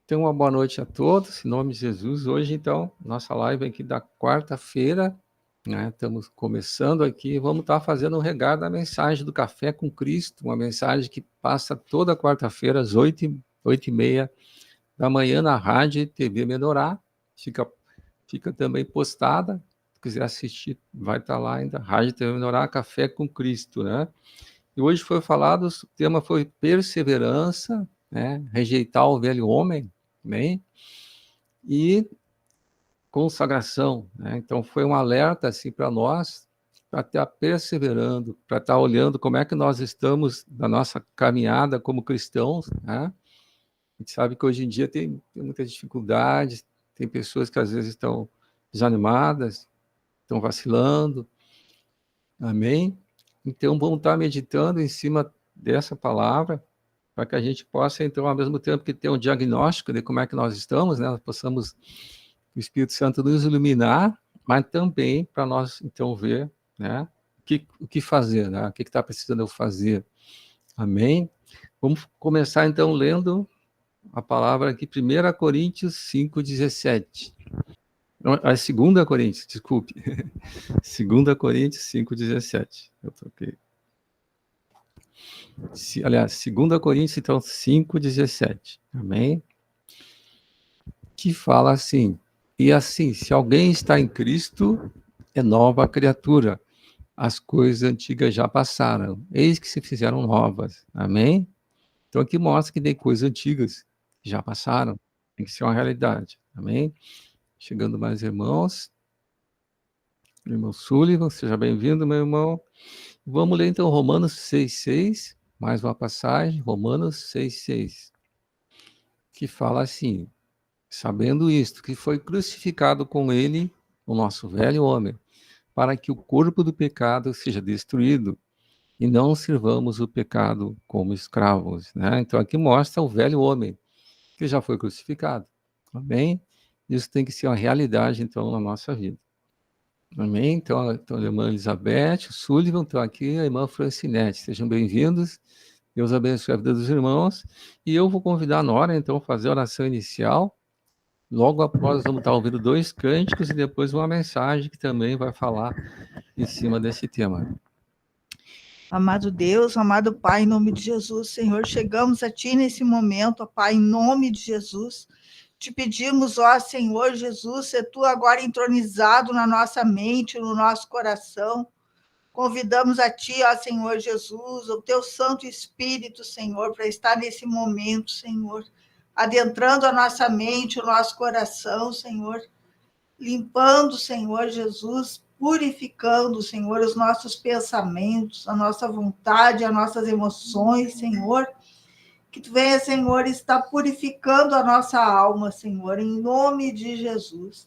Então, uma boa noite a todos, em nome de Jesus. Hoje, então, nossa live aqui da quarta-feira, né? Estamos começando aqui, vamos estar fazendo um regalo da mensagem do Café com Cristo, uma mensagem que passa toda quarta-feira, às 8h30 da manhã, na Rádio e TV Menorá. Fica também postada, se quiser assistir, vai estar lá ainda, Rádio e TV Menorá, Café com Cristo, né? E hoje foi falado, o tema foi perseverança, né? Rejeitar o velho homem, amém? E consagração, né? Então foi um alerta assim para nós, para estar perseverando, para estar olhando como é que nós estamos na nossa caminhada como cristãos, né? A gente sabe que hoje em dia tem muitas dificuldades, tem pessoas que às vezes estão desanimadas, estão vacilando, amém? Então vamos estar meditando em cima dessa palavra, para que a gente possa, então, ao mesmo tempo que ter um diagnóstico de como é que nós estamos, né, nós possamos, o Espírito Santo nos iluminar, mas também para nós, então, ver, né, o que fazer, né, o que está precisando eu fazer. Amém? Vamos começar, então, lendo a palavra aqui, 1 Coríntios 5,17. A 2 Coríntios, desculpe. 2 Coríntios 5,17. Eu troquei. Aliás, 2 Coríntios, então, 5,17. Amém? Que fala assim, e assim, se alguém está em Cristo, é nova criatura. As coisas antigas já passaram, eis que se fizeram novas. Amém? Então aqui mostra que tem coisas antigas que já passaram, tem que ser uma realidade. Amém? Chegando mais irmãos. Irmão Sullivan, seja bem-vindo, meu irmão. Vamos ler então Romanos 6,6, mais uma passagem, Romanos 6,6, que fala assim, sabendo isto, que foi crucificado com ele o nosso velho homem, para que o corpo do pecado seja destruído, e não sirvamos o pecado como escravos, né? Então aqui mostra o velho homem, que já foi crucificado, amém? Isso tem que ser uma realidade, então, na nossa vida. Amém? Então, a irmã Elizabeth, o Sullivan, estão aqui, a irmã Francinete. Sejam bem-vindos. Deus abençoe a vida dos irmãos. E eu vou convidar a Nora, então, a fazer a oração inicial. Logo após, vamos estar ouvindo 2 cânticos e depois uma mensagem que também vai falar em cima desse tema. Amado Deus, amado Pai, em nome de Jesus, Senhor, chegamos a Ti nesse momento, ó Pai, em nome de Jesus. Te pedimos, ó Senhor Jesus, ser Tu agora entronizado na nossa mente, no nosso coração. Convidamos a Ti, ó Senhor Jesus, o Teu Santo Espírito, Senhor, para estar nesse momento, Senhor, adentrando a nossa mente, o nosso coração, Senhor, limpando, Senhor Jesus, purificando, Senhor, os nossos pensamentos, a nossa vontade, as nossas emoções, Senhor. Que Tu venha, Senhor, estar purificando a nossa alma, Senhor, em nome de Jesus.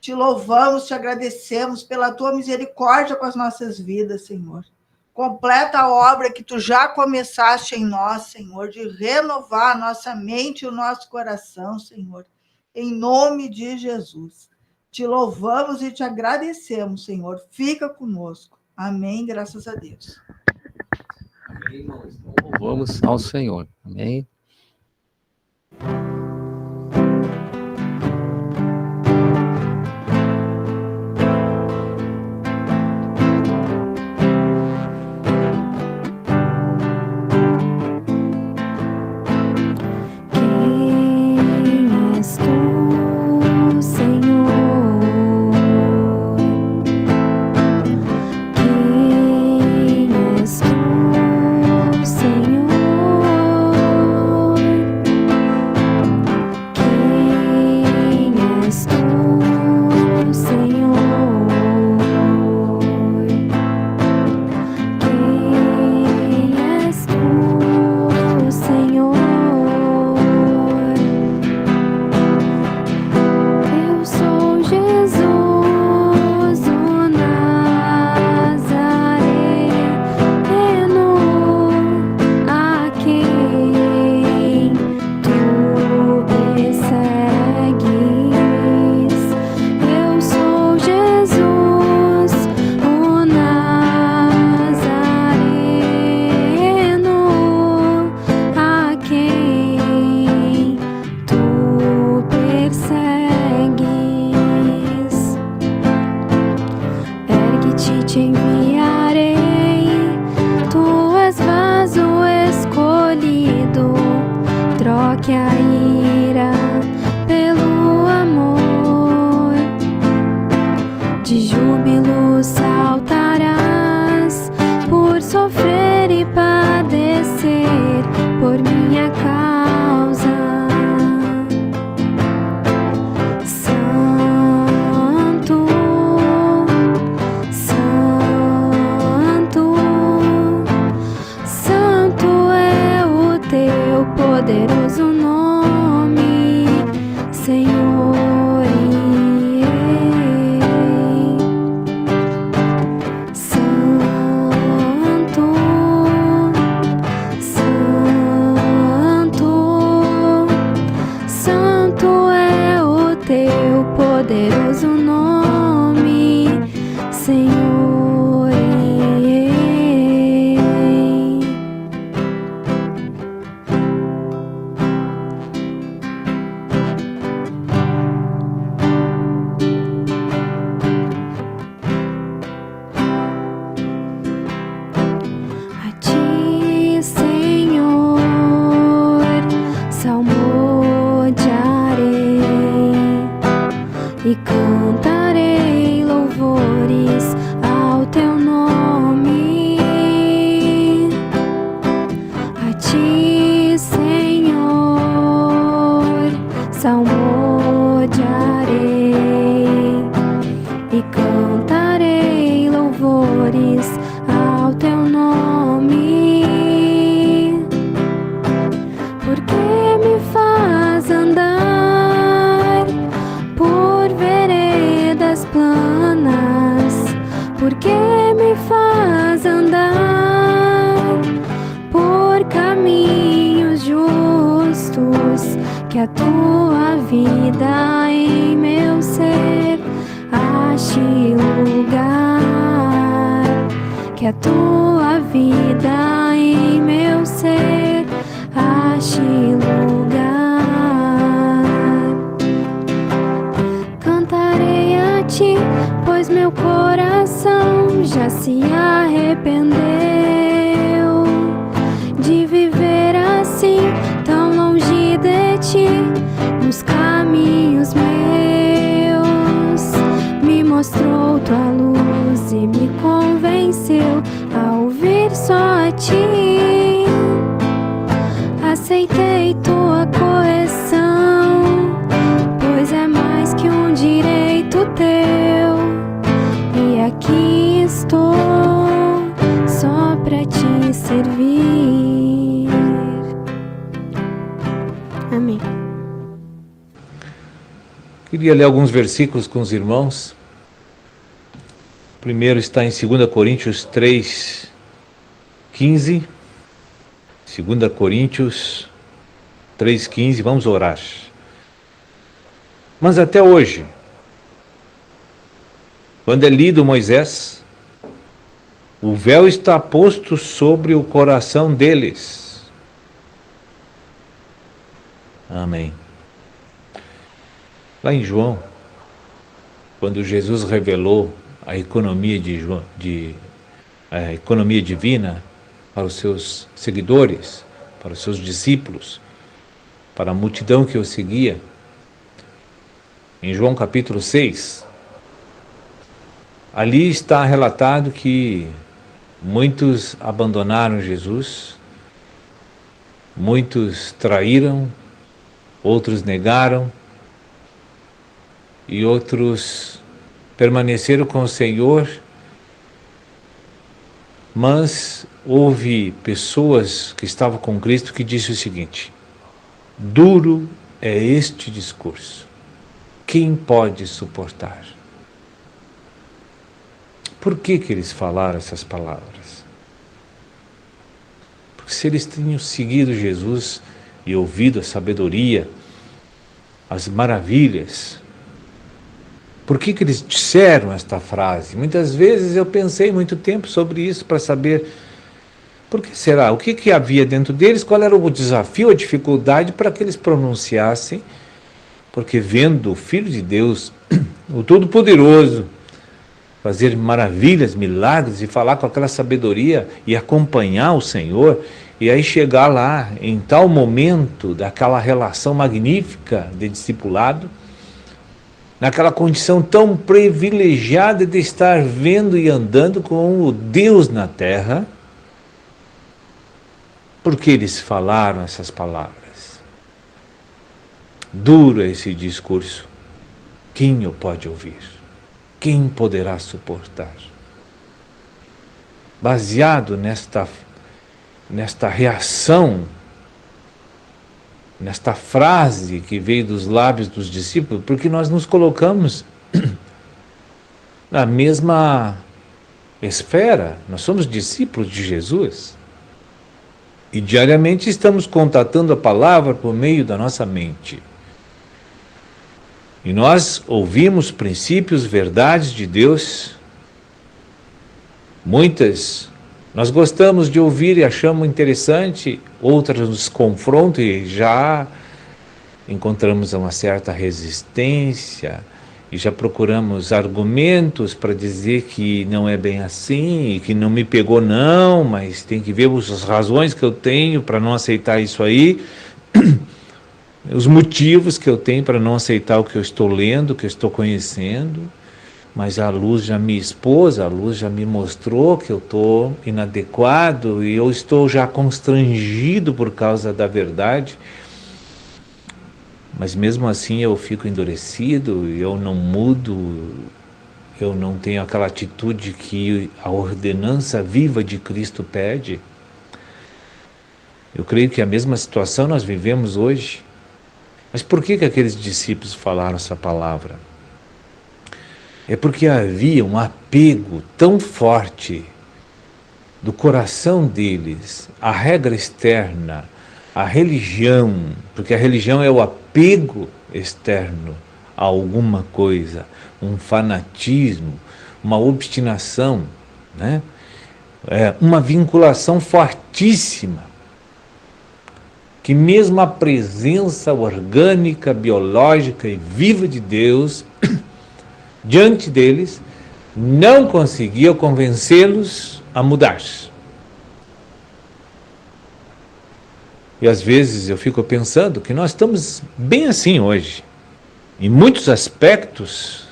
Te louvamos, te agradecemos pela Tua misericórdia com as nossas vidas, Senhor. Completa a obra que Tu já começaste em nós, Senhor, de renovar a nossa mente e o nosso coração, Senhor, em nome de Jesus. Te louvamos e te agradecemos, Senhor. Fica conosco. Amém, graças a Deus. Amém, irmãos. Louvamos ao Senhor. Amém. Senhor, e cantarei louvores ao teu nome. A ti, Senhor, salmodiarei e cantarei louvores ao teu nome, porque me faz andar por veredas planas, porque me faz andar por caminhos justos, que a tua vida em meu ser ache lugar, que a tua vida em meu ser ache lugar. Cantarei a ti, pois meu coração já se arrependeu de viver assim, tão longe de ti, nos caminhos meus. Me mostrou tua luz e me convenceu a ouvir só a ti. Aceitei tua correção, pois é mais que um direito teu, e aqui estou só pra te servir. Amém. Queria ler alguns versículos com os irmãos. O primeiro está em 2 Coríntios 3:15. 2 Coríntios 3:15, vamos orar. Mas até hoje, quando é lido Moisés, o véu está posto sobre o coração deles. Amém. Lá em João, quando Jesus revelou a economia a economia divina para os seus seguidores, para os seus discípulos, para a multidão que o seguia, em João capítulo 6, ali está relatado que muitos abandonaram Jesus, muitos traíram, outros negaram, e outros permaneceram com o Senhor, mas houve pessoas que estavam com Cristo que disse o seguinte: duro é este discurso, quem pode suportar? Por que eles falaram essas palavras? Porque se eles tinham seguido Jesus e ouvido a sabedoria, as maravilhas, por que eles disseram esta frase? Muitas vezes eu pensei muito tempo sobre isso para saber por que será, o que havia dentro deles, qual era o desafio, a dificuldade para que eles pronunciassem, porque vendo o Filho de Deus, o Todo-Poderoso, fazer maravilhas, milagres e falar com aquela sabedoria e acompanhar o Senhor, e aí chegar lá em tal momento daquela relação magnífica de discipulado, naquela condição tão privilegiada de estar vendo e andando com o Deus na terra, porque eles falaram essas palavras. Duro é esse discurso, quem o pode ouvir? Quem poderá suportar? Baseado nesta reação, nesta frase que veio dos lábios dos discípulos, porque nós nos colocamos na mesma esfera, nós somos discípulos de Jesus, e diariamente estamos contatando a palavra por meio da nossa mente. E nós ouvimos princípios, verdades de Deus, muitas nós gostamos de ouvir e achamos interessante, outras nos confrontam e já encontramos uma certa resistência e já procuramos argumentos para dizer que não é bem assim, que não me pegou não, mas tem que ver as razões que eu tenho para não aceitar isso aí. os motivos que eu tenho para não aceitar o que eu estou lendo, o que eu estou conhecendo, mas a luz já me expôs, a luz já me mostrou que eu estou inadequado e eu estou já constrangido por causa da verdade. Mas mesmo assim eu fico endurecido, eu não mudo, eu não tenho aquela atitude que a ordenança viva de Cristo pede. Eu creio que a mesma situação nós vivemos hoje. Mas por que aqueles discípulos falaram essa palavra? É porque havia um apego tão forte do coração deles à regra externa, à religião, porque a religião é o apego externo a alguma coisa, um fanatismo, uma obstinação, né? Uma vinculação fortíssima, que mesmo a presença orgânica, biológica e viva de Deus diante deles não conseguia convencê-los a mudar. E às vezes eu fico pensando que nós estamos bem assim hoje, em muitos aspectos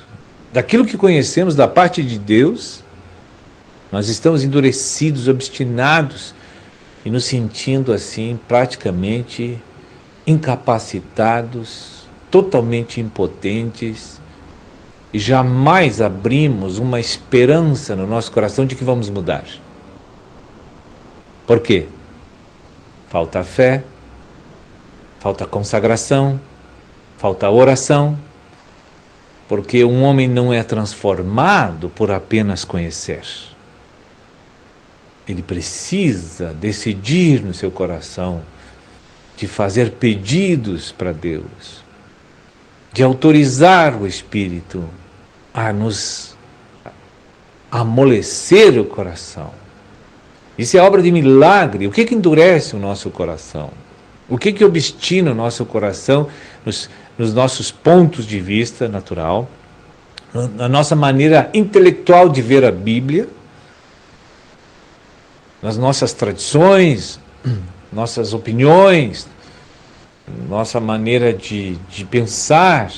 daquilo que conhecemos da parte de Deus, nós estamos endurecidos, obstinados e nos sentindo assim praticamente incapacitados, totalmente impotentes, e jamais abrimos uma esperança no nosso coração de que vamos mudar. Por quê? Falta fé, falta consagração, falta oração, porque um homem não é transformado por apenas conhecer. Ele precisa decidir no seu coração de fazer pedidos para Deus, de autorizar o Espírito a nos amolecer o coração. Isso é obra de milagre. O que endurece o nosso coração? O que obstina o nosso coração nos nossos pontos de vista natural, na nossa maneira intelectual de ver a Bíblia, nas nossas tradições, nossas opiniões, nossa maneira de pensar.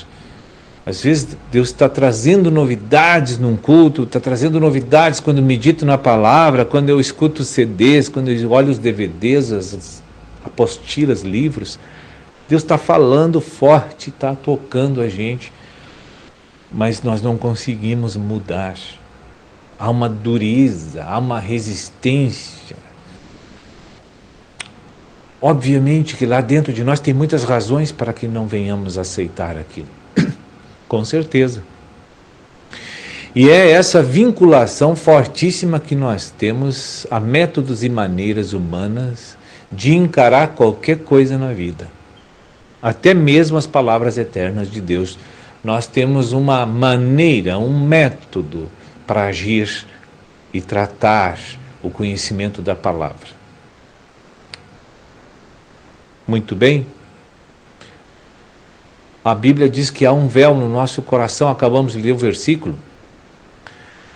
Às vezes Deus está trazendo novidades num culto, está trazendo novidades quando medito na palavra, quando eu escuto CDs, quando eu olho os DVDs, as apostilas, livros. Deus está falando forte, está tocando a gente, mas nós não conseguimos mudar. Há uma dureza, há uma resistência. Obviamente que lá dentro de nós tem muitas razões para que não venhamos aceitar aquilo. Com certeza. E é essa vinculação fortíssima que nós temos a métodos e maneiras humanas de encarar qualquer coisa na vida. Até mesmo as palavras eternas de Deus. Nós temos uma maneira, um método para agir e tratar o conhecimento da palavra. Muito bem? A Bíblia diz que há um véu no nosso coração, acabamos de ler o versículo.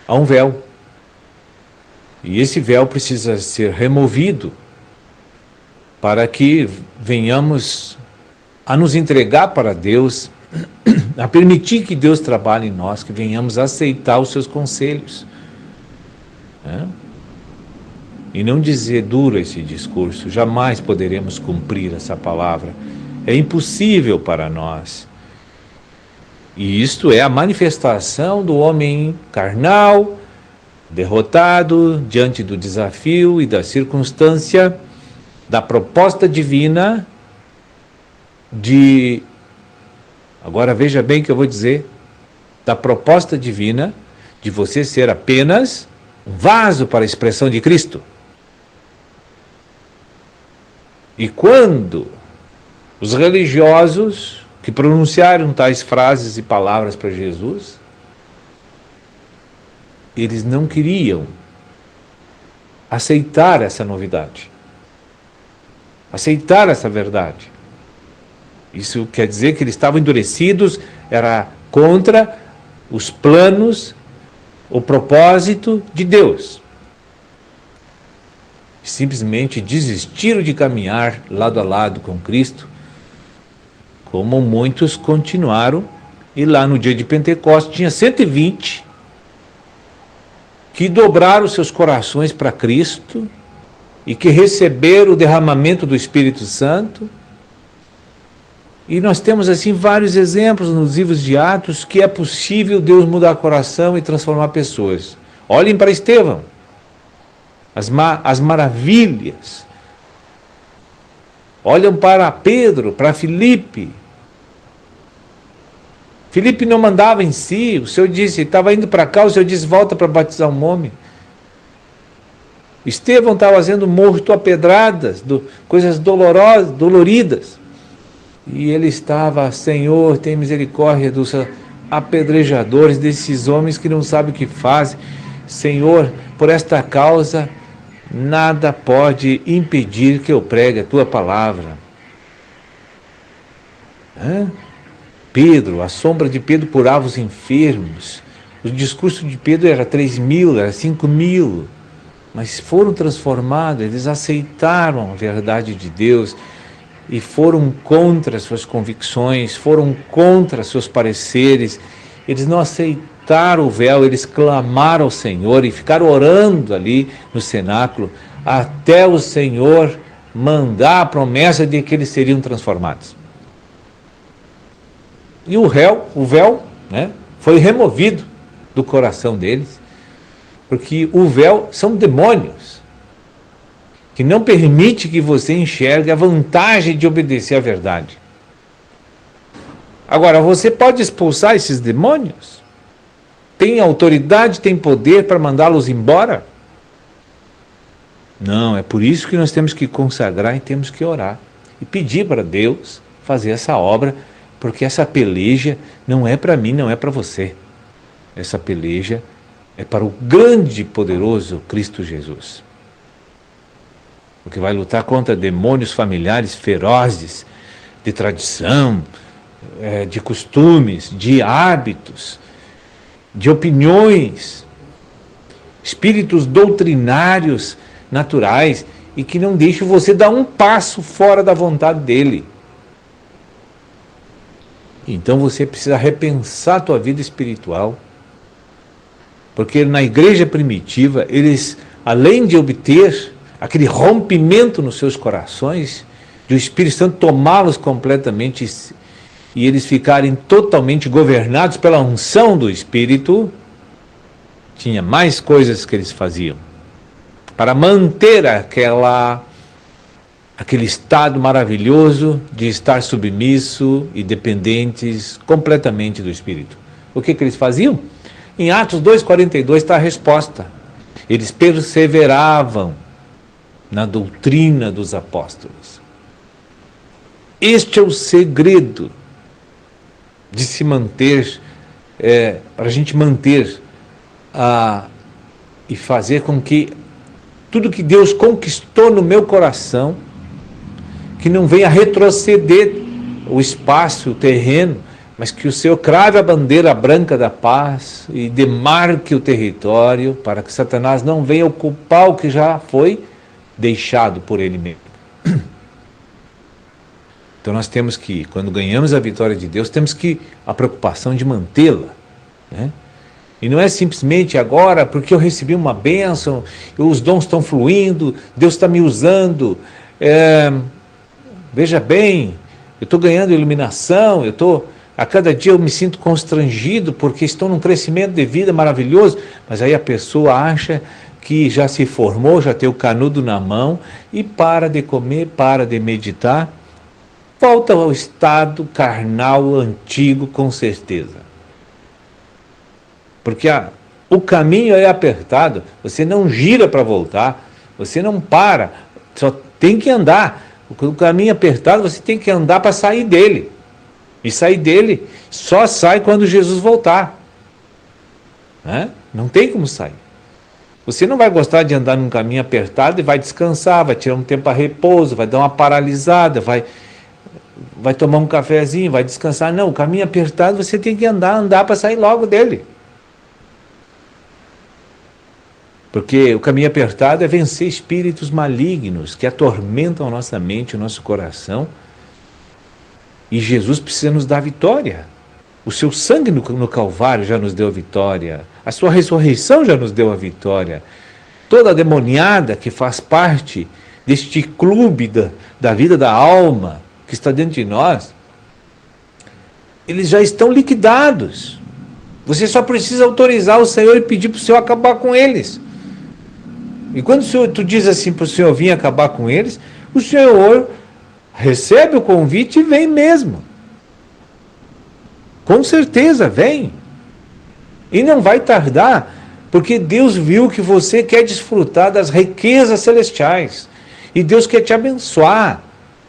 Há um véu. E esse véu precisa ser removido para que venhamos a nos entregar para Deus, a permitir que Deus trabalhe em nós, que venhamos a aceitar os seus conselhos. E não dizer duro esse discurso, jamais poderemos cumprir essa palavra. É impossível para nós. E isto é a manifestação do homem carnal, derrotado diante do desafio e da circunstância, da proposta divina de... Agora veja bem o que eu vou dizer. Da proposta divina de você ser apenas um vaso para a expressão de Cristo. E quando os religiosos que pronunciaram tais frases e palavras para Jesus, eles não queriam aceitar essa novidade, aceitar essa verdade. Isso quer dizer que eles estavam endurecidos, era contra os planos, o propósito de Deus. Simplesmente desistiram de caminhar lado a lado com Cristo como muitos continuaram, e lá no dia de Pentecostes tinha 120 que dobraram seus corações para Cristo e que receberam o derramamento do Espírito Santo. E nós temos assim vários exemplos nos livros de Atos que é possível Deus mudar o coração e transformar pessoas. Olhem para Estevão, as maravilhas. Olham para Pedro, para Filipe. Filipe não mandava em si, o Senhor disse, estava indo para cá, o Senhor disse, volta para batizar um homem. Estevão estava sendo morto a pedradas, coisas dolorosas, doloridas. E ele estava, Senhor, tem misericórdia dos apedrejadores, desses homens que não sabem o que fazem. Senhor, por esta causa, nada pode impedir que eu pregue a tua palavra. Pedro, a sombra de Pedro curava os enfermos. O discurso de Pedro era 3.000, era 5.000. Mas foram transformados, eles aceitaram a verdade de Deus e foram contra suas convicções, foram contra seus pareceres. Eles não aceitaram o véu, eles clamaram ao Senhor e ficaram orando ali no cenáculo até o Senhor mandar a promessa de que eles seriam transformados. E o véu, né, foi removido do coração deles, porque o véu são demônios que não permite que você enxergue a vantagem de obedecer à verdade. Agora, você pode expulsar esses demônios? Tem autoridade, tem poder para mandá-los embora? Não, é por isso que nós temos que consagrar e temos que orar. E pedir para Deus fazer essa obra, porque essa peleja não é para mim, não é para você. Essa peleja é para o grande e poderoso Cristo Jesus. Porque vai lutar contra demônios familiares ferozes, de tradição, de costumes, de hábitos, de opiniões, espíritos doutrinários naturais e que não deixam você dar um passo fora da vontade dele. Então você precisa repensar a tua vida espiritual, porque na igreja primitiva, eles, além de obter aquele rompimento nos seus corações, de o Espírito Santo tomá-los completamente e eles ficarem totalmente governados pela unção do Espírito, tinha mais coisas que eles faziam para manter aquele estado maravilhoso de estar submisso e dependentes completamente do Espírito. O que eles faziam? Em Atos 2,42 está a resposta. Eles perseveravam na doutrina dos apóstolos. Este é o segredo de se manter, para a gente manter e fazer com que tudo que Deus conquistou no meu coração, que não venha retroceder o espaço, o terreno, mas que o Senhor crave a bandeira branca da paz e demarque o território para que Satanás não venha ocupar o que já foi deixado por ele mesmo. Então nós temos que, quando ganhamos a vitória de Deus, temos que a preocupação de mantê-la, né? E não é simplesmente agora, porque eu recebi uma bênção, os dons estão fluindo, Deus está me usando, veja bem, eu estou ganhando iluminação, a cada dia eu me sinto constrangido, porque estou num crescimento de vida maravilhoso, mas aí a pessoa acha que já se formou, já tem o canudo na mão, e para de comer, para de meditar, volta ao estado carnal antigo com certeza. Porque o caminho é apertado, você não gira para voltar, você não para, só tem que andar. O caminho apertado, você tem que andar para sair dele. E sair dele só sai quando Jesus voltar. Né? Não tem como sair. Você não vai gostar de andar num caminho apertado e vai descansar, vai tirar um tempo a repouso, vai dar uma paralisada, vai tomar um cafezinho, vai descansar. Não, o caminho apertado você tem que andar para sair logo dele. Porque o caminho apertado é vencer espíritos malignos que atormentam a nossa mente, o nosso coração, E Jesus precisa nos dar vitória. O seu sangue no Calvário já nos deu a vitória. A sua ressurreição já nos deu a vitória. Toda a demoniada que faz parte deste clube da vida da alma que está dentro de nós, eles já estão liquidados. Você só precisa autorizar o Senhor e pedir para o Senhor acabar com eles. E quando tu diz assim para o Senhor vir acabar com eles, o Senhor recebe o convite e vem mesmo. Com certeza, vem. E não vai tardar, porque Deus viu que você quer desfrutar das riquezas celestiais. E Deus quer te abençoar.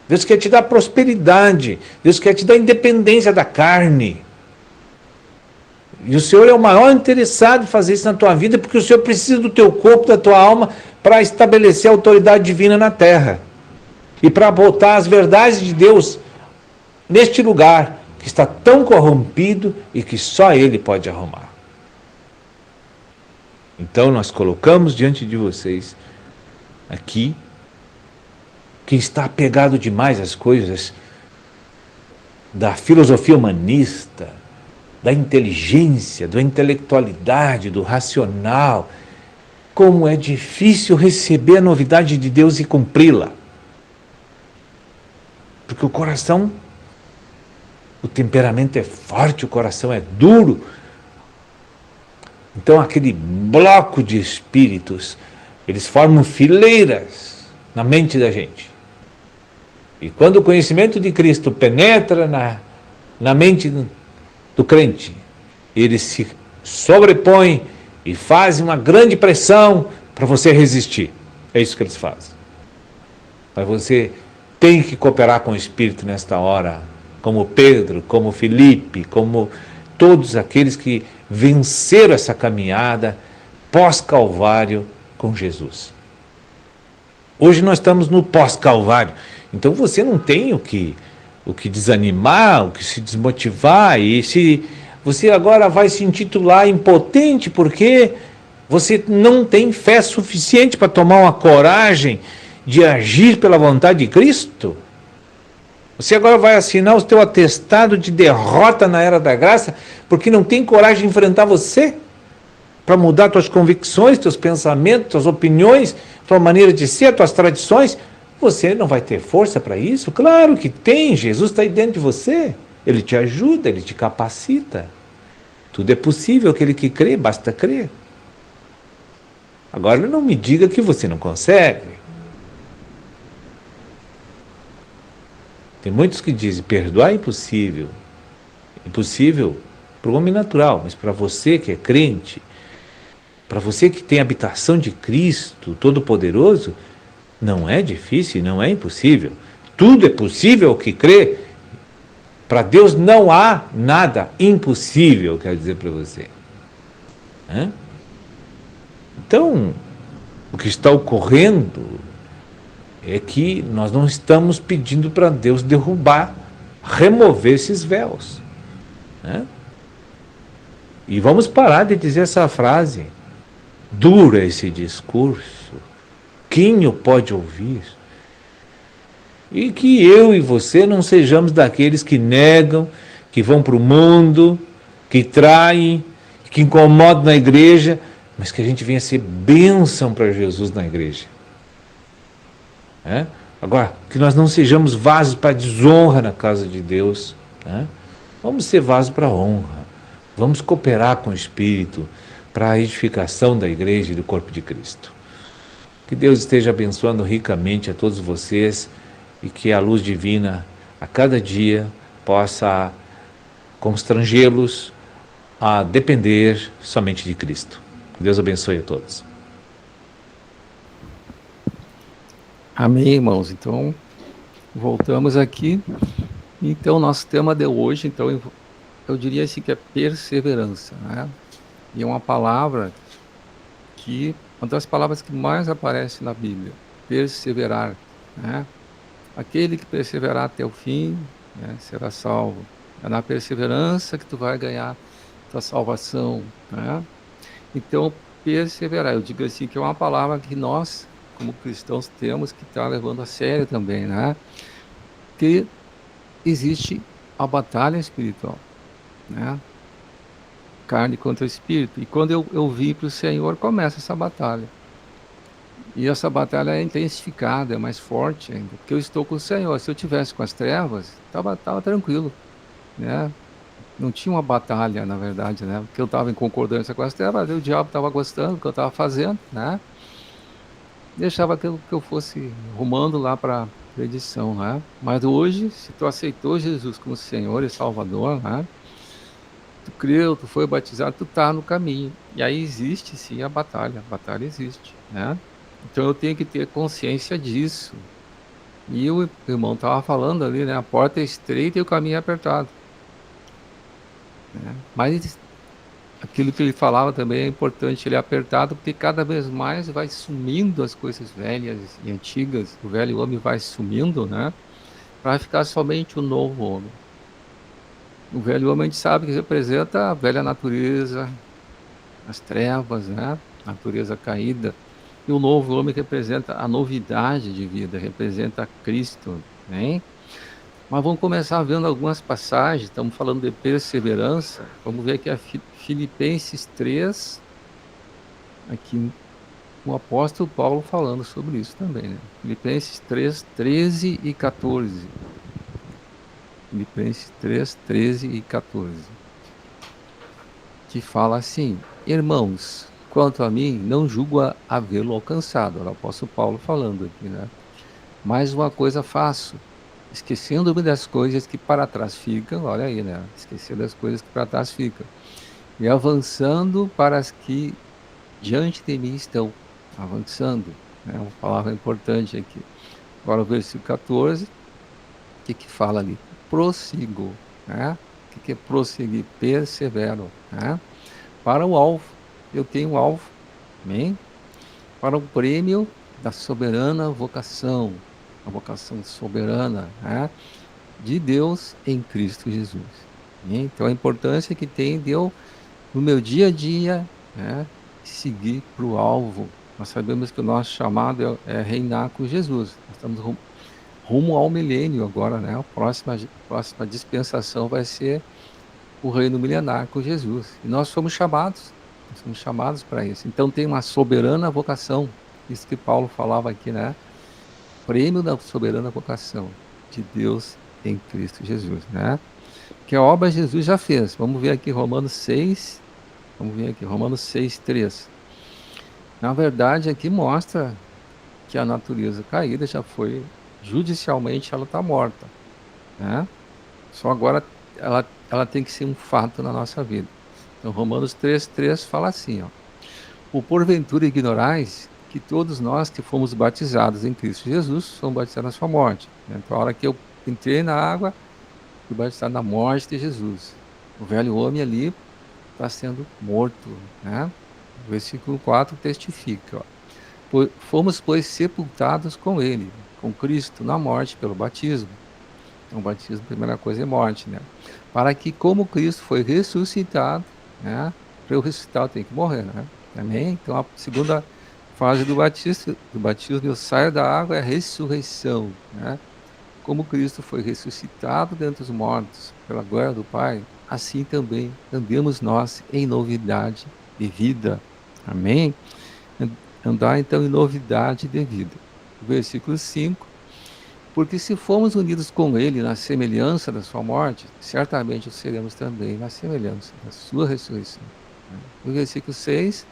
Deus quer te dar prosperidade. Deus quer te dar independência da carne. E o Senhor é o maior interessado em fazer isso na tua vida, porque o Senhor precisa do teu corpo, da tua alma, para estabelecer a autoridade divina na terra. E para botar as verdades de Deus neste lugar, que está tão corrompido e que só Ele pode arrumar. Então nós colocamos diante de vocês, aqui, quem está apegado demais às coisas da filosofia humanista, da inteligência, da intelectualidade, do racional, como é difícil receber a novidade de Deus e cumpri-la. Porque o coração, o temperamento é forte, o coração é duro. Então aquele bloco de espíritos, eles formam fileiras na mente da gente. E quando o conhecimento de Cristo penetra na mente do crente, ele se sobrepõe e faz uma grande pressão para você resistir. É isso que eles fazem. Mas você tem que cooperar com o Espírito nesta hora, como Pedro, como Felipe, como todos aqueles que venceram essa caminhada pós-Calvário com Jesus. Hoje nós estamos no pós-Calvário, então você não tem o que desanimar, o que se desmotivar, e se você agora vai se intitular impotente porque você não tem fé suficiente para tomar uma coragem de agir pela vontade de Cristo. Você agora vai assinar o teu atestado de derrota na era da graça porque não tem coragem de enfrentar você para mudar tuas convicções, teus pensamentos, tuas opiniões, tua maneira de ser, tuas tradições. Você não vai ter força para isso? Claro que tem. Jesus está aí dentro de você. Ele te ajuda, Ele te capacita. Tudo é possível, aquele que crê, basta crer. Agora não me diga que você não consegue. Tem muitos que dizem, perdoar é impossível. Impossível para o homem natural, mas para você que é crente, para você que tem a habitação de Cristo Todo-Poderoso, não é difícil, não é impossível. Tudo é possível ao que crê. Para Deus não há nada impossível, quero dizer para você. Então, o que está ocorrendo é que nós não estamos pedindo para Deus derrubar, remover esses véus. E vamos parar de dizer essa frase. Dura esse discurso. Quem o pode ouvir? E que eu e você não sejamos daqueles que negam, que vão para o mundo, que traem, que incomodam na igreja, mas que a gente venha ser bênção para Jesus na igreja. Agora, que nós não sejamos vasos para desonra na casa de Deus. Vamos ser vasos para honra. Vamos cooperar com o Espírito para a edificação da igreja e do corpo de Cristo. Que Deus esteja abençoando ricamente a todos vocês e que a luz divina a cada dia possa constrangê-los a depender somente de Cristo. Deus abençoe a todos. Amém, irmãos. Então, voltamos aqui. Então, nosso tema de hoje, então, eu diria assim que é perseverança, E é uma palavra que, uma das palavras que mais aparece na Bíblia, perseverar, Aquele que perseverar até o fim, será salvo. É na perseverança que tu vai ganhar tua salvação, Então, perseverar, eu digo assim que é uma palavra que nós, como cristãos, temos que estar levando a sério também, Que existe a batalha espiritual, né? Carne contra espírito. E quando eu vim para o Senhor, começa essa batalha. E essa batalha é intensificada, é mais forte ainda, porque eu estou com o Senhor. Se eu tivesse com as trevas, tava tranquilo, né? Não tinha uma batalha, na verdade, né? Porque eu estava em concordância com as trevas, o diabo estava gostando do que eu estava fazendo, né? Deixava aquilo que eu fosse rumando lá para a perdição, né? Mas hoje, se tu aceitou Jesus como Senhor e Salvador, né? Tu creu, tu foi batizado, tu tá no caminho. E aí existe sim a batalha existe, né? Então eu tenho que ter consciência disso. E o irmão estava falando ali, né? A porta é estreita e o caminho é apertado, né? Mas aquilo que ele falava também é importante, ele é apertado porque cada vez mais vai sumindo as coisas velhas e antigas, o velho homem vai sumindo, né? Para ficar somente o novo homem. O velho homem a gente sabe que representa a velha natureza, as trevas, né? A natureza caída. E o novo homem representa a novidade de vida, representa Cristo, né? Mas vamos começar vendo algumas passagens, estamos falando de perseverança. Vamos ver aqui a Filipenses 3, aqui o apóstolo Paulo falando sobre isso também, né? Filipenses 3, 13 e 14. Filipenses 3, 13 e 14. Que fala assim: irmãos, quanto a mim, não julgo havê-lo alcançado. Era o apóstolo Paulo falando aqui, né? Mas uma coisa faço, esquecendo-me das coisas que para trás ficam, olha aí, né? Esquecer das coisas que para trás ficam, e avançando para as que diante de mim estão. Avançando, né? Uma palavra importante aqui. Agora o versículo 14, o que fala ali? Prossigo, né? O que é prosseguir? Persevero, né? Para o alvo, eu tenho um alvo, amém? Para o prêmio da soberana vocação, a vocação soberana, né? De Deus em Cristo Jesus. Amém? Então a importância que tem de eu, no meu dia a dia, né, seguir para o alvo. Nós sabemos que o nosso chamado é reinar com Jesus. Nós estamos rumo ao milênio agora, né? A próxima dispensação vai ser o reino milenar com Jesus. E nós somos chamados para isso. Então tem uma soberana vocação, isso que Paulo falava aqui, né? Prêmio da soberana vocação de Deus em Cristo Jesus, né? Que a obra Jesus já fez. Vamos ver aqui Romanos 6, Romanos 6, 3. Na verdade, aqui mostra que a natureza caída já foi, judicialmente, ela está morta, né? Só agora ela tem que ser um fato na nossa vida. Então, Romanos 3, 3 fala assim, ó: por porventura ignorais que todos nós que fomos batizados em Cristo Jesus somos batizados na sua morte. Então, a hora que eu entrei na água, fui batizado na morte de Jesus. O velho homem ali está sendo morto, né? O versículo 4 testifica, ó: fomos, pois, sepultados com ele, com Cristo, na morte pelo batismo. Então, o batismo, a primeira coisa é morte, né? Para que, como Cristo foi ressuscitado, né? Para eu ressuscitar, eu tenho que morrer, né? Amém? Então, a segunda fase do batismo, eu saio da água, é a ressurreição, né? Como Cristo foi ressuscitado dentre os mortos pela glória do Pai, assim também andemos nós em novidade de vida. Amém? Andar, então, em novidade de vida. Versículo 5: porque se formos unidos com ele na semelhança da sua morte, certamente o seremos também na semelhança da sua ressurreição. O versículo 6,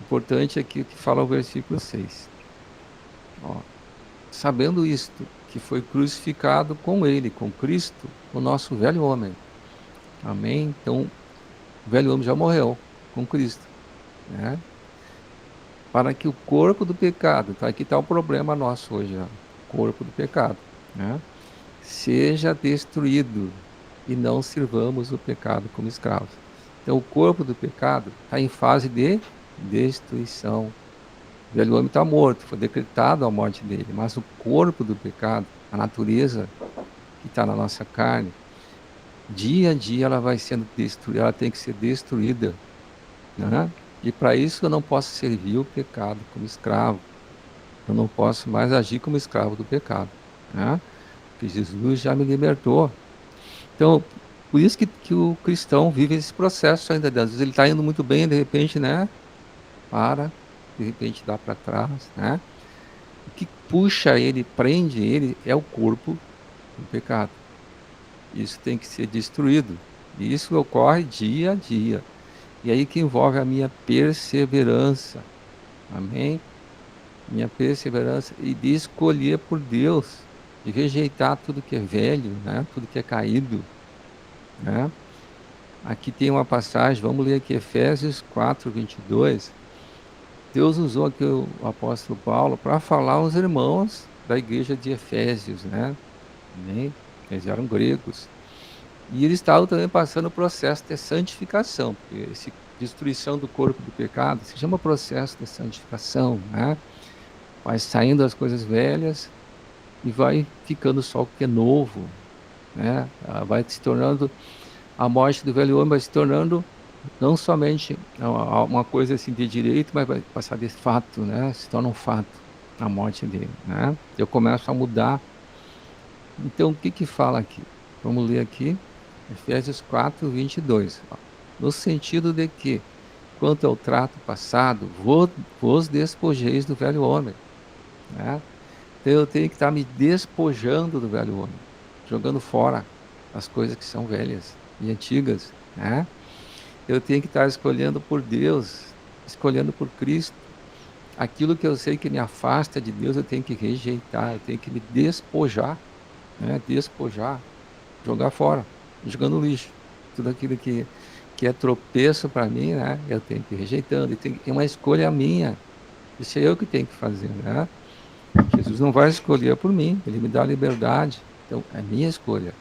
importante aqui o que fala o versículo 6. Ó, sabendo isto, que foi crucificado com ele, com Cristo, o nosso velho homem. Amém? Então, o velho homem já morreu com Cristo, né? Para que o corpo do pecado, tá? Aqui está o problema nosso hoje, ó, corpo do pecado, né? Seja destruído e não sirvamos o pecado como escravos. Então, o corpo do pecado está em fase de destruição. O velho homem está morto, foi decretado a morte dele, mas o corpo do pecado, a natureza que está na nossa carne, dia a dia ela vai sendo destruída, ela tem que ser destruída, né? E para isso eu não posso servir o pecado como escravo. Eu não posso mais agir como escravo do pecado, né? Porque Jesus já me libertou. Então, por isso que o cristão vive esse processo ainda. Às vezes ele está indo muito bem, de repente, né? Para, de repente dá para trás, né? O que puxa ele, prende ele, é o corpo do pecado. Isso tem que ser destruído. E isso ocorre dia a dia. E aí que envolve a minha perseverança. Amém? Minha perseverança e de escolher por Deus, de rejeitar tudo que é velho, né? Tudo que é caído, né? Aqui tem uma passagem, vamos ler aqui Efésios 4:22. Deus usou aqui o apóstolo Paulo para falar aos irmãos da igreja de Efésios, né? Amém? Eles eram gregos. E eles estavam também passando o processo de santificação, porque essa destruição do corpo do pecado se chama processo de santificação, né? Vai saindo as coisas velhas e vai ficando só o que é novo, né? Vai se tornando, a morte do velho homem vai se tornando não somente uma coisa assim de direito, mas vai passar de fato, né? Se torna um fato a morte dele, né? Eu começo a mudar. Então, o que fala aqui? Vamos ler aqui, Efésios 4:22. No sentido de que, quanto ao trato passado, vos despojeis do velho homem, né? Então, eu tenho que estar me despojando do velho homem, jogando fora as coisas que são velhas e antigas, né? Eu tenho que estar escolhendo por Deus, escolhendo por Cristo. Aquilo que eu sei que me afasta de Deus, eu tenho que rejeitar, eu tenho que me despojar, né? Despojar, jogar fora, jogando no lixo. Tudo aquilo que é tropeço para mim, né? Eu tenho que ir rejeitando. É uma escolha minha. Isso é eu que tenho que fazer, né? Jesus não vai escolher por mim, ele me dá liberdade. Então, é minha escolha.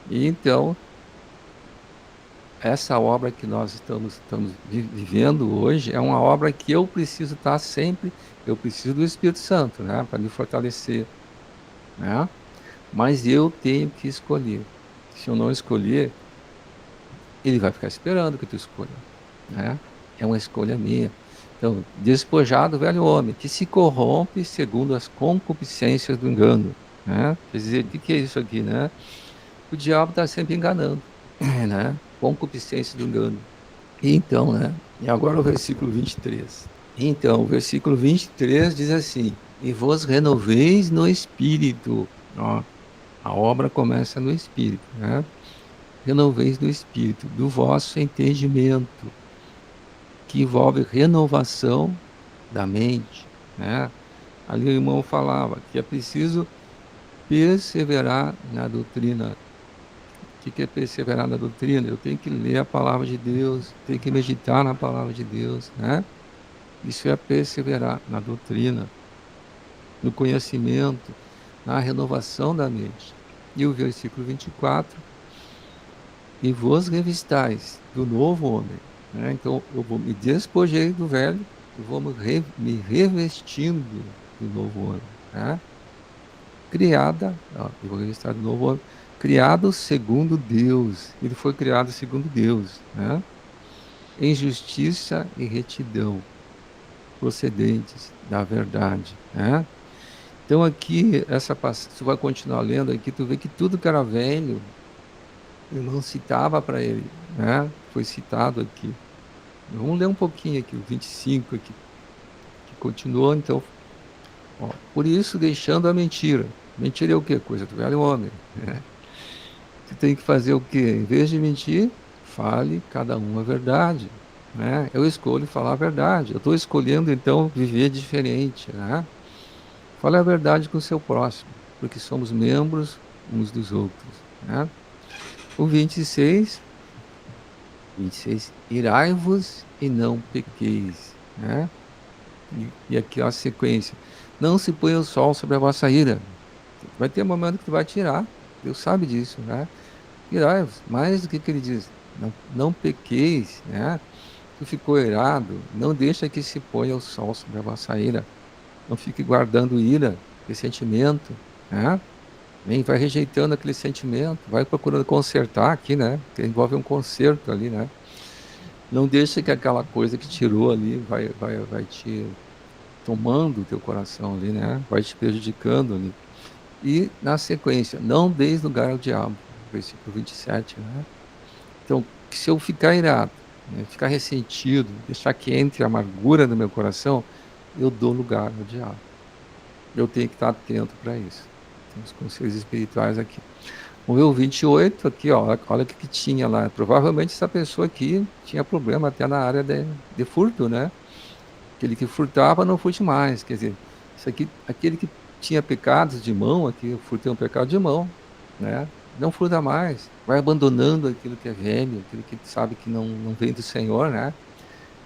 E então, essa obra que nós estamos vivendo hoje é uma obra que eu preciso estar sempre, eu preciso do Espírito Santo, né, para me fortalecer, né? Mas eu tenho que escolher. Se eu não escolher, ele vai ficar esperando que tu escolha, né? É uma escolha minha. Então, despojar do velho homem, que se corrompe segundo as concupiscências do engano, né? Quer dizer, o que é isso aqui, né? O diabo está sempre enganando, né? Concupiscência do engano. E então, né? E agora o versículo 23. Então, o versículo 23 diz assim: e vos renoveis no espírito. Ó, a obra começa no espírito, né? Renoveis no espírito do vosso entendimento, que envolve renovação da mente, né? Ali o irmão falava que é preciso perseverar na doutrina. O que é perseverar na doutrina? Eu tenho que ler a palavra de Deus, tenho que meditar na palavra de Deus, né? Isso é perseverar na doutrina, no conhecimento, na renovação da mente. E o versículo 24: e vos revistais do novo homem, né? Então, eu vou me despojei do velho, eu vou me revestindo do novo homem, né? Criada, ó, eu vou revestir do novo homem, criado segundo Deus. Ele foi criado segundo Deus, né? Em justiça e retidão, procedentes da verdade, né? Então aqui, tu vai continuar lendo aqui, tu vê que tudo que era velho, eu não citava para ele, né? Foi citado aqui. Vamos ler um pouquinho aqui, o 25 aqui, que continuou, então. Ó, por isso, deixando a mentira. Mentira é o quê? Coisa do velho homem, né? Tu tem que fazer o quê? Em vez de mentir, fale cada um a verdade, né? Eu escolho falar a verdade. Eu estou escolhendo, então, viver diferente, né? Fale a verdade com o seu próximo, porque somos membros uns dos outros, né? O 26, irai-vos e não pequeis, né? E aqui ó, a sequência: não se ponha o sol sobre a vossa ira. Vai ter um momento que tu vai tirar, Deus sabe disso, né? Irai-vos, mas o que ele diz? Não pequeis, né? Tu ficou irado, não deixa que se ponha o sol sobre a vossa ira. Não fique guardando ira, ressentimento, né? Vai rejeitando aquele sentimento, vai procurando consertar aqui, né? Que envolve um conserto ali, né? Não deixa que aquela coisa que tirou ali vai te tomando o teu coração ali, né? Vai te prejudicando ali. E na sequência, não deis lugar ao diabo. versículo 27, né? Então, se eu ficar irado, né, ficar ressentido, deixar que entre a amargura no meu coração, eu dou lugar ao diabo. Eu tenho que estar atento para isso. Tem os conselhos espirituais aqui. Vamos ver o 28 aqui, ó, olha o que tinha lá. Provavelmente essa pessoa aqui tinha problema até na área de furto, né? Aquele que furtava não furte mais. Quer dizer, isso aqui, aquele que tinha pecados de mão, aqui o furto é um pecado de mão, né? Não furta mais. Vai abandonando aquilo que é velho, aquilo que sabe que não vem do Senhor, né?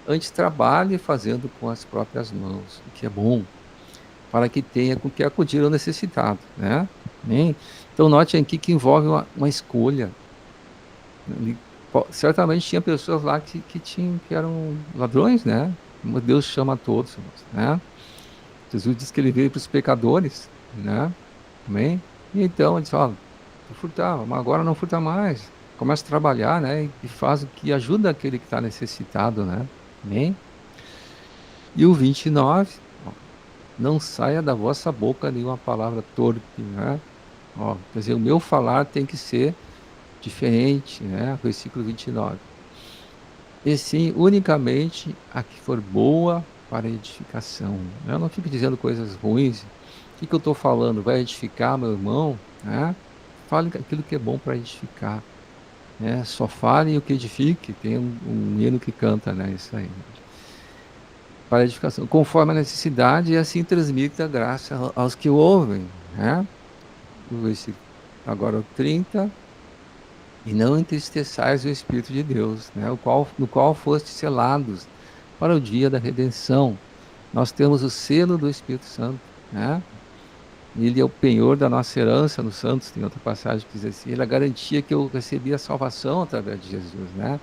Antes trabalhe fazendo com as próprias mãos, o que é bom, para que tenha com que acudir ao necessitado, né? Amém? Então note aqui que envolve uma escolha. Certamente tinha pessoas lá que eram ladrões, né? Como Deus chama a todos, né? Jesus disse que ele veio para os pecadores, né? Amém? E então ele disse, ó, tu furtava, mas agora não furta mais. Começa a trabalhar, né? E faz o que ajuda aquele que está necessitado, né? Amém? E o 29, ó, não saia da vossa boca nenhuma palavra torpe, né? Ó, quer dizer, o meu falar tem que ser diferente, né? Versículo 29. E sim, unicamente a que for boa para edificação. Eu não fico dizendo coisas ruins. O que eu estou falando? Vai edificar meu irmão? Né? Fale aquilo que é bom para edificar. Né? Só fale o que edifique. Tem um hino que canta, né? Isso aí. Para edificação, conforme a necessidade, e assim transmita a graça aos que ouvem. Né? O versículo, agora o 30. E não entristeçais o Espírito de Deus, né? No qual fostes selados para o dia da redenção. Nós temos o selo do Espírito Santo, né? Ele é o penhor da nossa herança nos santos, tem outra passagem que diz assim, ele é a garantia que eu recebi a salvação através de Jesus, né?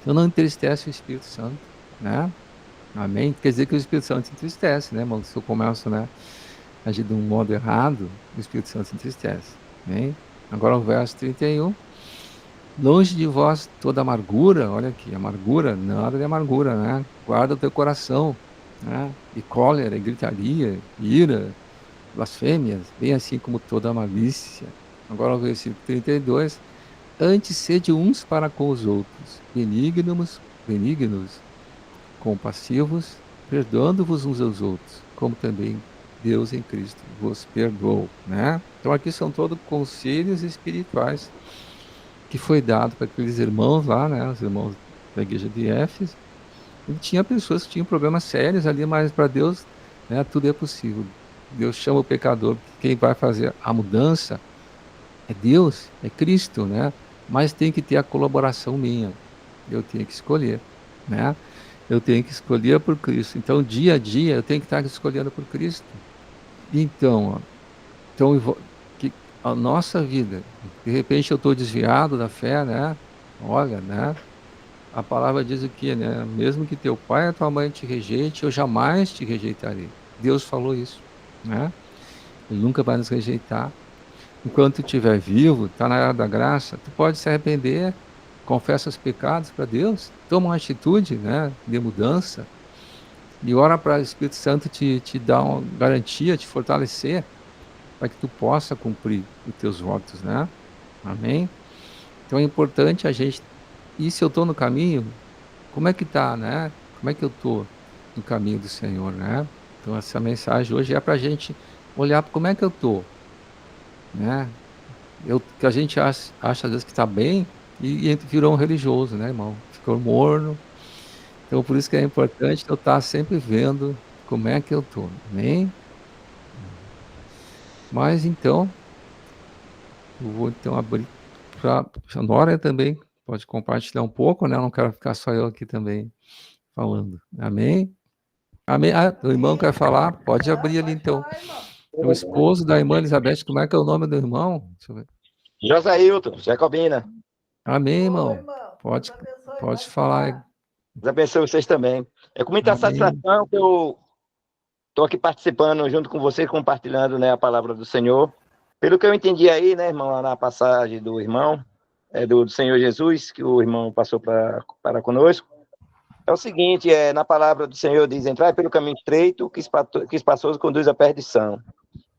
Então não entristece o Espírito Santo, né? Amém? Quer dizer que o Espírito Santo se entristece, né, irmão? Se eu começo, né, a agir de um modo errado, o Espírito Santo se entristece, amém? Agora o verso 31. Longe de vós toda amargura, olha aqui, amargura, nada de amargura, né? Guarda o teu coração, né? E cólera, e gritaria, e ira, blasfêmias, bem assim como toda malícia. Agora o versículo 32. Antes sede uns para com os outros, benignos, compassivos, perdoando-vos uns aos outros, como também Deus em Cristo vos perdoou, né? Então aqui são todos conselhos espirituais que foi dado para aqueles irmãos lá, né, os irmãos da igreja de Éfeso. E tinha pessoas que tinham problemas sérios ali, mas para Deus, né, tudo é possível. Deus chama o pecador, quem vai fazer a mudança é Deus, é Cristo, né? Mas tem que ter a colaboração minha. Eu tenho que escolher, né? Eu tenho que escolher por Cristo. Então, dia a dia, eu tenho que estar escolhendo por Cristo. Então, ó, que a nossa vida, de repente eu estou desviado da fé, né? Olha, né? A palavra diz o que, né? Mesmo que teu pai e tua mãe te rejeite, eu jamais te rejeitarei. Deus falou isso, né? Ele nunca vai nos rejeitar. Enquanto tu estiver vivo, está na era da graça, tu pode se arrepender, confessa os pecados para Deus, toma uma atitude, né, de mudança e ora para o Espírito Santo te dar uma garantia, te fortalecer, para que tu possa cumprir os teus votos, né? Amém? Então é importante a gente, e se eu estou no caminho, como é que tá, né? Como é que eu estou no caminho do Senhor, né? Então essa mensagem hoje é para a gente olhar como é que eu estou, né? Que a gente acha às vezes que está bem e virou um religioso, né, irmão? Ficou morno. Então por isso que é importante eu estar sempre vendo como é que eu estou, amém? Mas então, eu vou então abrir para a Nora também, pode compartilhar um pouco, né? Eu não quero ficar só eu aqui também falando. Amém? Amém? Ah, o irmão quer falar? Pode abrir ali então. O esposo da irmã Elizabeth, como é que é o nome do irmão? Deixa eu ver. Josailton, Jacobina. Amém, irmão. Pode falar. Deus abençoe vocês também. É com muita Amém. satisfação que eu estou aqui participando junto com vocês, compartilhando, né, a palavra do Senhor. Pelo que eu entendi aí, né, irmão, lá na passagem do irmão, do Senhor Jesus, que o irmão passou para conosco, é o seguinte, na palavra do Senhor diz, entrai pelo caminho estreito, que espaçoso conduz à perdição.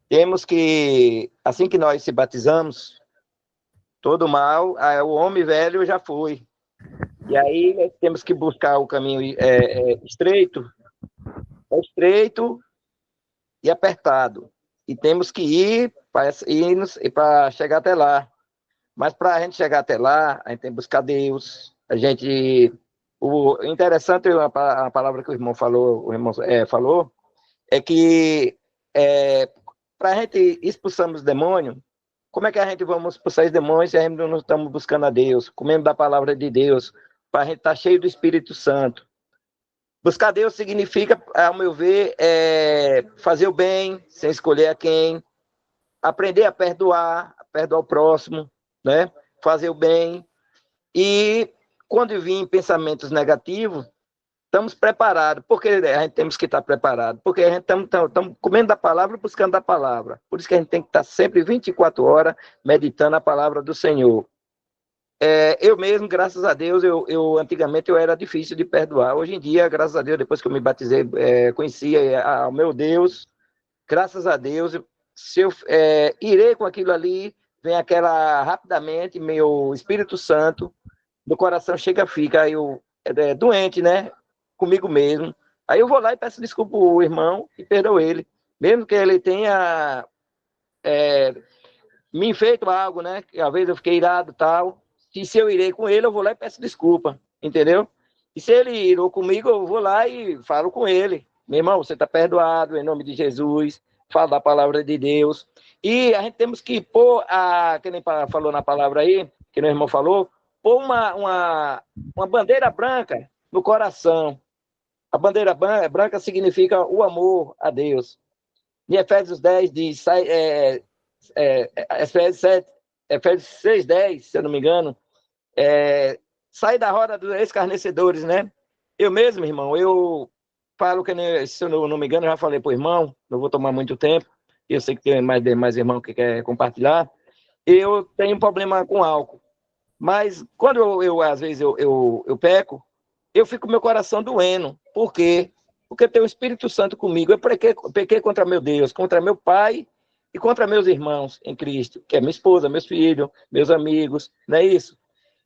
Temos que, assim que nós se batizamos, todo mal, o homem velho já foi. E aí nós temos que buscar o caminho estreito e apertado. E temos que ir para chegar até lá. Mas para a gente chegar até lá, a gente tem que buscar Deus. O interessante, a palavra que o irmão falou, é que para a gente expulsarmos os demônios, como é que a gente vamos expulsar os demônios se a gente não estamos buscando a Deus, comendo da palavra de Deus, para a gente estar cheio do Espírito Santo? Buscar Deus significa, ao meu ver, fazer o bem, sem escolher a quem, aprender a perdoar o próximo, né? Fazer o bem. E quando vir pensamentos negativos, estamos preparados. Por que a gente temos que estar preparado? Porque a gente estamos comendo da palavra, buscando a palavra. Por isso que a gente tem que estar sempre 24 horas meditando a palavra do Senhor. Eu mesmo, graças a Deus, antigamente eu era difícil de perdoar. Hoje em dia, graças a Deus, depois que eu me batizei, conheci o meu Deus, graças a Deus, se eu irei com aquilo ali, vem aquela, rapidamente, meu Espírito Santo, do coração fica eu doente, né? Comigo mesmo. Aí eu vou lá e peço desculpa ao irmão e perdoo ele. Mesmo que ele tenha me feito algo, né? Que às vezes eu fiquei irado e tal. E se eu irei com ele, eu vou lá e peço desculpa, entendeu? E se ele irou comigo, eu vou lá e falo com ele. Meu irmão, você está perdoado, em nome de Jesus. Fala da palavra de Deus. E a gente temos que pôr, que nem falou na palavra aí, que o irmão falou, pôr uma bandeira branca no coração. A bandeira branca significa o amor a Deus. Em Efésios 10 diz, Efésios 6:10, se eu não me engano, sai da roda dos escarnecedores, né? Eu mesmo, irmão, eu falo que, se eu não me engano, eu já falei para o irmão, não vou tomar muito tempo, eu sei que tem mais irmão que quer compartilhar, eu tenho um problema com álcool, mas quando às vezes eu peco, eu fico com meu coração doendo. Por quê? Porque tem o Espírito Santo comigo. Eu pequei contra meu Deus, contra meu pai e contra meus irmãos em Cristo, que é minha esposa, meus filhos, meus amigos, não é isso?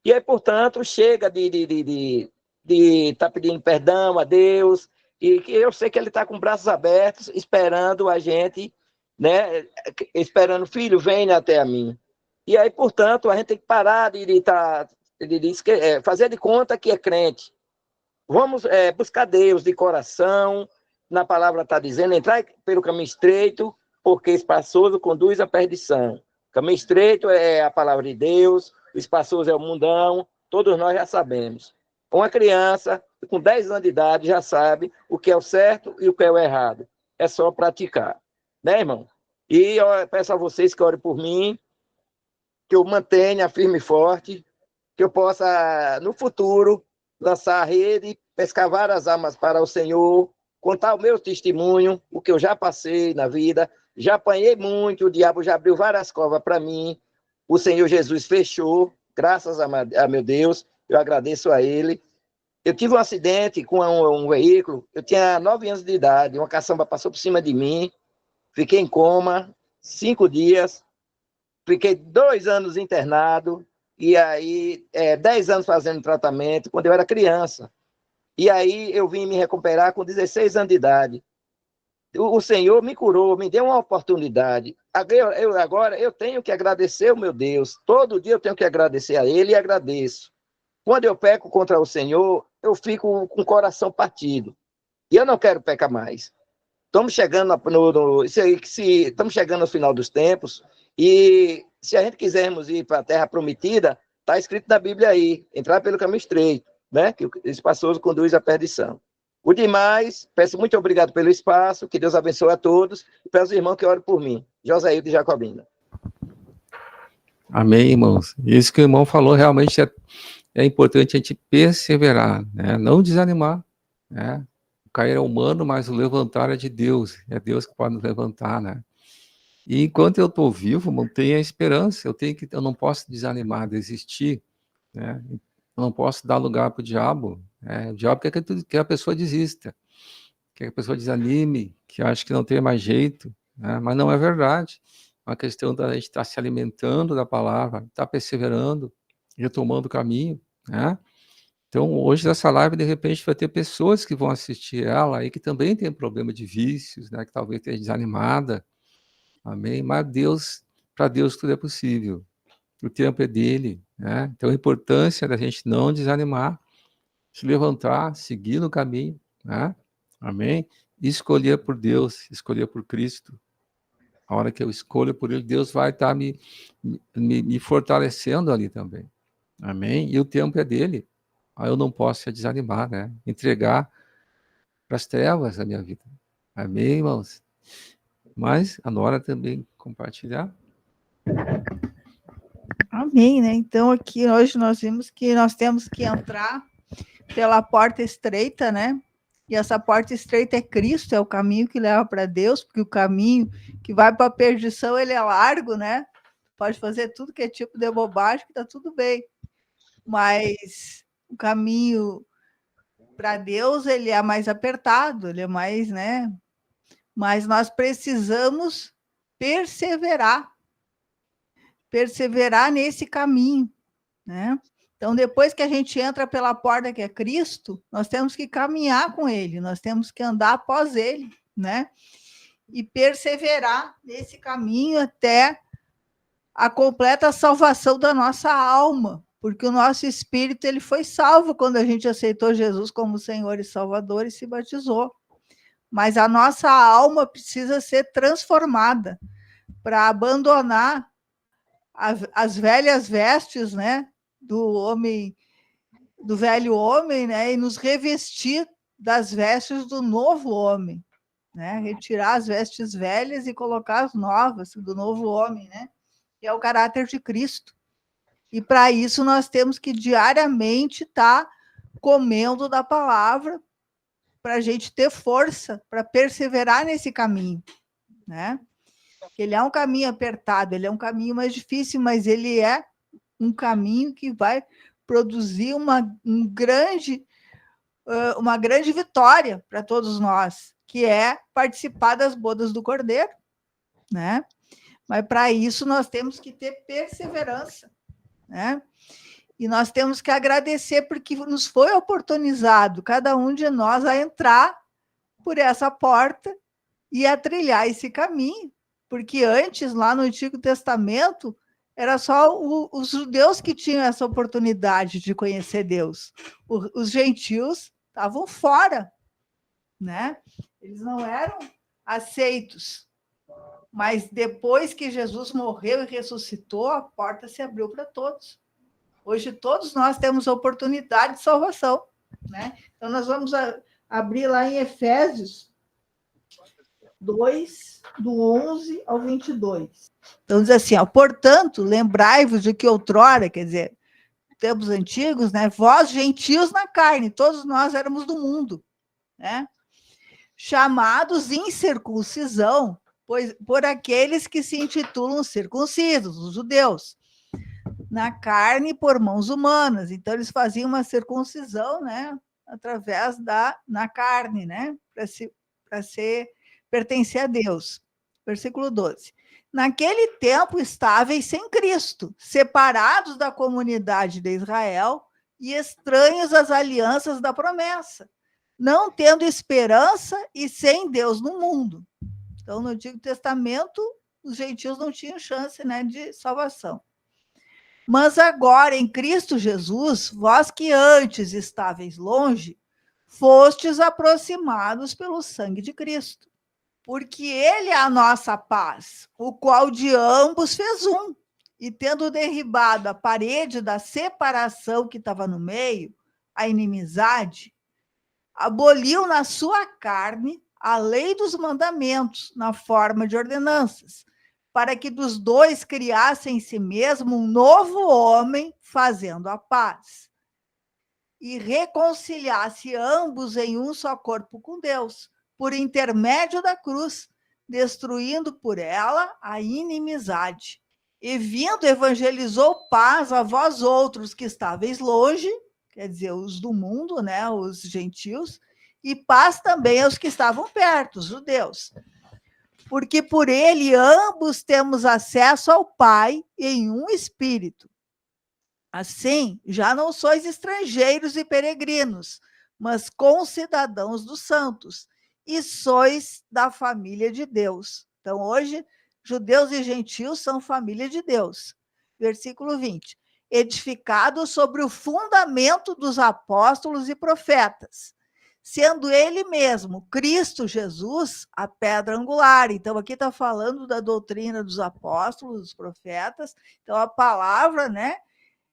E aí, portanto, chega de estar pedindo perdão a Deus, e que eu sei que Ele está com braços abertos, esperando a gente, né? Esperando, filho, venha até a mim. E aí, portanto, a gente tem que parar fazer de conta que é crente. Vamos buscar Deus de coração, na palavra está dizendo, entrar pelo caminho estreito, porque espaçoso conduz à perdição. Caminho estreito é a palavra de Deus, o espaçoso é o mundão, todos nós já sabemos. Uma criança com 10 anos de idade já sabe o que é o certo e o que é o errado. É só praticar. Né, irmão? E eu peço a vocês que orem por mim, que eu mantenha firme e forte, que eu possa, no futuro, lançar a rede, pescar várias almas para o Senhor, contar o meu testemunho, o que eu já passei na vida, já apanhei muito, o diabo já abriu várias covas para mim, o Senhor Jesus fechou, graças a meu Deus, eu agradeço a Ele. Eu tive um acidente com um veículo, eu tinha 9 anos de idade, uma caçamba passou por cima de mim, fiquei em coma, 5 dias, fiquei 2 anos internado, e aí 10 anos fazendo tratamento, quando eu era criança. E aí eu vim me recuperar com 16 anos de idade. O Senhor me curou, me deu uma oportunidade. Agora eu tenho que agradecer o meu Deus. Todo dia eu tenho que agradecer a Ele e agradeço. Quando eu peco contra o Senhor, eu fico com o coração partido. E eu não quero pecar mais. Estamos chegando estamos chegando ao final dos tempos, e se a gente quisermos ir para a Terra Prometida, está escrito na Bíblia aí, entrar pelo caminho estreito, né? Que o espaçoso conduz à perdição. O demais, peço muito obrigado pelo espaço, que Deus abençoe a todos, e peço aos irmãos que orem por mim. Josaildo de Jacobina. Amém, irmãos. Isso que o irmão falou realmente é importante a gente perseverar, né? Não desanimar, né? O cair é humano, mas o levantar é de Deus. É Deus que pode nos levantar, né? E enquanto eu estou vivo, mantenha a esperança. Eu não posso desanimar, desistir, né? Eu não posso dar lugar para o diabo. O diabo quer que a pessoa desista, quer que a pessoa desanime, que acha que não tem mais jeito, né? Mas não é verdade. uma questão da gente estar se alimentando da palavra, estar perseverando, retomando o caminho, né? Então, hoje, nessa live, de repente, vai ter pessoas que vão assistir ela aí que também tem problema de vícios, né? Que talvez esteja desanimada, amém? Mas Deus, para Deus tudo é possível. O tempo é dele, né? Então, a importância da gente não desanimar, se levantar, seguir no caminho, né? Amém? E escolher por Deus, escolher por Cristo. A hora que eu escolho por Ele, Deus vai estar me fortalecendo ali também. Amém? E o tempo é dele. Aí eu não posso desanimar, né? Entregar para as trevas a minha vida. Amém, irmãos? Mas a Nora também compartilhar. Amém, né? Então, aqui hoje nós vimos que nós temos que entrar pela porta estreita, né? E essa porta estreita é Cristo, é o caminho que leva para Deus, porque o caminho que vai para a perdição, ele é largo, né? Pode fazer tudo que é tipo de bobagem, que tá tudo bem. Mas o caminho para Deus, ele é mais apertado, ele é mais, né? Mas nós precisamos perseverar nesse caminho, né? Então, depois que a gente entra pela porta que é Cristo, nós temos que caminhar com Ele, nós temos que andar após Ele, né? E perseverar nesse caminho até a completa salvação da nossa alma, porque o nosso espírito ele foi salvo quando a gente aceitou Jesus como Senhor e Salvador e se batizou. Mas a nossa alma precisa ser transformada para abandonar as velhas vestes, né, do velho homem, né, e nos revestir das vestes do novo homem, né, retirar as vestes velhas e colocar as novas do novo homem, né, que é o caráter de Cristo. E para isso nós temos que diariamente estar comendo da palavra para a gente ter força para perseverar nesse caminho, né? Ele é um caminho apertado, ele é um caminho mais difícil, mas ele é um caminho que vai produzir uma grande vitória para todos nós, que é participar das bodas do Cordeiro, né? Mas para isso nós temos que ter perseverança, né? E nós temos que agradecer porque nos foi oportunizado, cada um de nós, a entrar por essa porta e a trilhar esse caminho, porque antes, lá no Antigo Testamento, era só os judeus que tinham essa oportunidade de conhecer Deus. Os gentios estavam fora, né? Eles não eram aceitos. Mas depois que Jesus morreu e ressuscitou, a porta se abriu para todos. Hoje todos nós temos oportunidade de salvação, né? Então nós vamos abrir lá em Efésios 2, do 11 ao 22. Então diz assim, ó, portanto, lembrai-vos de que outrora, quer dizer, tempos antigos, né, vós gentios na carne, todos nós éramos do mundo, né? Chamados incircuncisão, pois por aqueles que se intitulam circuncisos, os judeus, na carne por mãos humanas. Então eles faziam uma circuncisão, né, através na carne, né, para pertencer a Deus. Versículo 12. Naquele tempo estáveis sem Cristo, separados da comunidade de Israel e estranhos às alianças da promessa, não tendo esperança e sem Deus no mundo. Então, no Antigo Testamento, os gentios não tinham chance, né, de salvação. Mas agora, em Cristo Jesus, vós que antes estáveis longe, fostes aproximados pelo sangue de Cristo. Porque ele é a nossa paz, o qual de ambos fez um, e tendo derribado a parede da separação que estava no meio, a inimizade, aboliu na sua carne a lei dos mandamentos, na forma de ordenanças, para que dos dois criassem em si mesmo um novo homem, fazendo a paz, e reconciliasse ambos em um só corpo com Deus, por intermédio da cruz, destruindo por ela a inimizade. E vindo, evangelizou paz a vós outros que estáveis longe, quer dizer, os do mundo, né, os gentios, e paz também aos que estavam perto, os judeus. porque por ele ambos temos acesso ao Pai em um espírito. Assim, já não sois estrangeiros e peregrinos, mas concidadãos dos santos, e sois da família de Deus. Então, hoje, judeus e gentios são família de Deus. Versículo 20. Edificados sobre o fundamento dos apóstolos e profetas, sendo ele mesmo, Cristo Jesus, a pedra angular. Então, aqui está falando da doutrina dos apóstolos, dos profetas. Então, a palavra, né,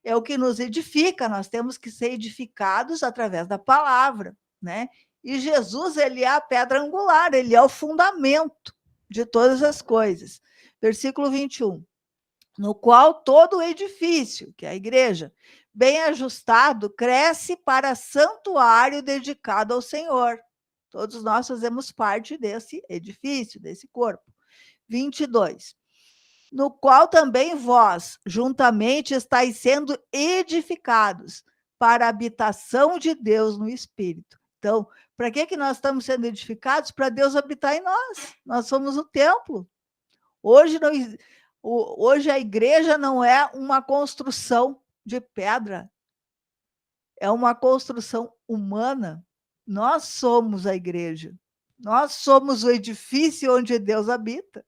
é o que nos edifica. Nós temos que ser edificados através da palavra, né? E Jesus, ele é a pedra angular, ele é o fundamento de todas as coisas. Versículo 21. No qual todo o edifício, que é a igreja, bem ajustado, cresce para santuário dedicado ao Senhor. Todos nós fazemos parte desse edifício, desse corpo. 22. No qual também vós, juntamente, estáis sendo edificados para a habitação de Deus no Espírito. Então, para que nós estamos sendo edificados? Para Deus habitar em nós. Nós somos o templo. Hoje a igreja não é uma construção de pedra, é uma construção humana. Nós somos a igreja. Nós somos o edifício onde Deus habita,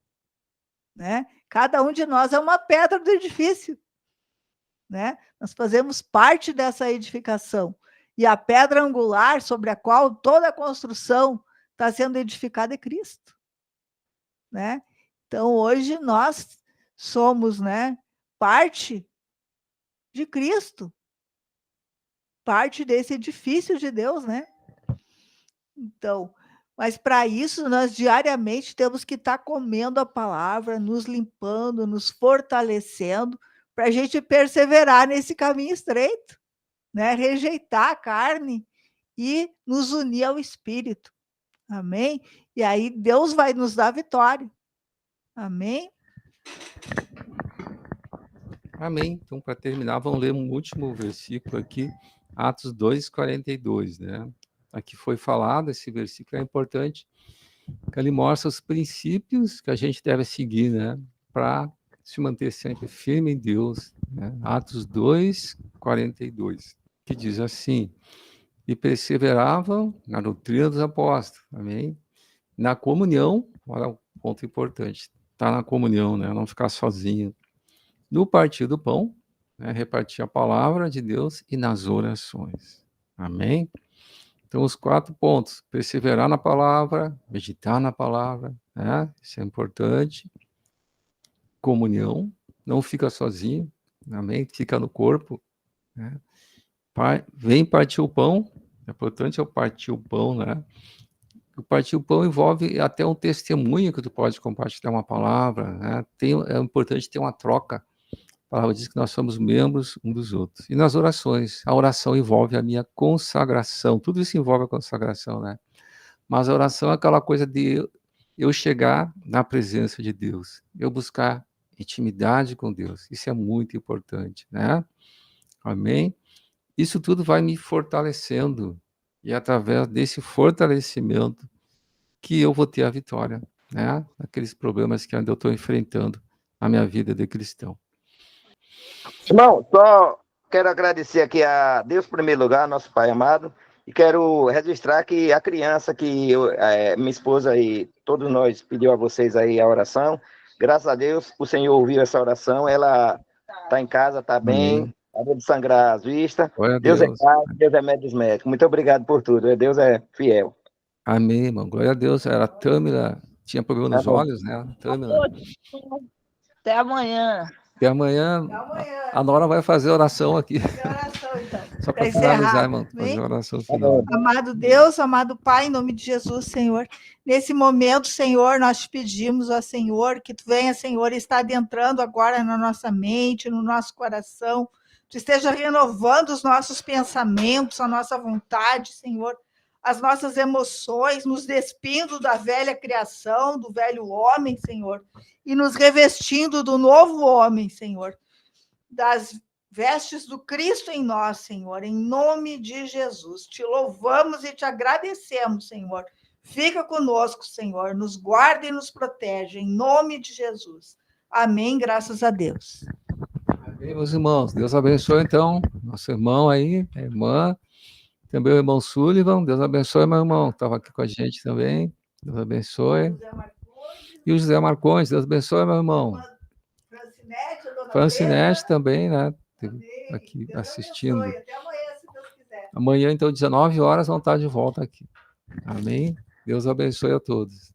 né? Cada um de nós é uma pedra do edifício, né? Nós fazemos parte dessa edificação. E a pedra angular sobre a qual toda a construção está sendo edificada é Cristo, né? Então, hoje nós somos, né, parte de Cristo, parte desse edifício de Deus, né? Então, mas para isso nós diariamente temos que estar comendo a palavra, nos limpando, nos fortalecendo, para a gente perseverar nesse caminho estreito, né? Rejeitar a carne e nos unir ao Espírito. Amém? E aí Deus vai nos dar vitória. Amém? Amém. Então, para terminar, vamos ler um último versículo aqui, Atos 2:42, né? Aqui foi falado, esse versículo é importante, que ele mostra os princípios que a gente deve seguir, né? Para se manter sempre firme em Deus, né? Atos 2:42, que diz assim: e perseveravam na doutrina dos apóstolos, amém? Na comunhão, olha o ponto importante, tá na comunhão, né? Não ficar sozinho. No partir do pão, né? Repartir a palavra de Deus e nas orações, amém? Então, os 4 pontos: perseverar na palavra, meditar na palavra, né? Isso é importante. Comunhão, não fica sozinho, amém? Fica no corpo, né? Vem partir o pão, é importante eu partir o pão, né? O partir o pão envolve até um testemunho que tu pode compartilhar uma palavra, né? É importante ter uma troca. A palavra diz que nós somos membros um dos outros. E nas orações, a oração envolve a minha consagração, tudo isso envolve a consagração, né? Mas a oração é aquela coisa de eu chegar na presença de Deus, eu buscar intimidade com Deus, isso é muito importante, né? Amém? Isso tudo vai me fortalecendo, e é através desse fortalecimento que eu vou ter a vitória, né? Aqueles problemas que ainda eu estou enfrentando na minha vida de cristão. Irmão, só quero agradecer aqui a Deus, em primeiro lugar, nosso Pai amado, e quero registrar que a criança que minha esposa e todos nós pediu a vocês aí a oração, graças a Deus, o Senhor ouviu essa oração, ela está em casa, está bem, parou de sangrar as vistas. Deus é Pai, Deus é médico dos médicos. Muito obrigado por tudo, Deus é fiel. Amém, irmão. Glória a Deus. Era a Tâmila, tinha problema nos olhos, né? Tâmila. Até amanhã. Até amanhã. A Nora vai fazer oração aqui. Oração, então. Só para finalizar, irmão. Fazer oração final. Amado Deus, amado Pai, em nome de Jesus, Senhor. Nesse momento, Senhor, nós te pedimos, ó Senhor, que tu venha, Senhor, e está adentrando agora na nossa mente, no nosso coração. Tu esteja renovando os nossos pensamentos, a nossa vontade, Senhor, as nossas emoções, nos despindo da velha criação, do velho homem, Senhor, e nos revestindo do novo homem, Senhor, das vestes do Cristo em nós, Senhor, em nome de Jesus. Te louvamos e te agradecemos, Senhor, Fica conosco, Senhor, nos guarda e nos protege, em nome de Jesus. Amém, graças a Deus. Amém, meus irmãos. Deus abençoe, então, nosso irmão aí, a irmã, também o irmão Sullivan. Deus abençoe, meu irmão, estava aqui com a gente também. Deus abençoe. E o José Marcondes, Deus abençoe, meu irmão. Francinete, a dona Francinete Vera. também, né? Amém. Aqui Deus assistindo. abençoe. Até amanhã, se Deus quiser. Amanhã, então, 19 horas, vão estar de volta aqui. Amém? Deus abençoe a todos.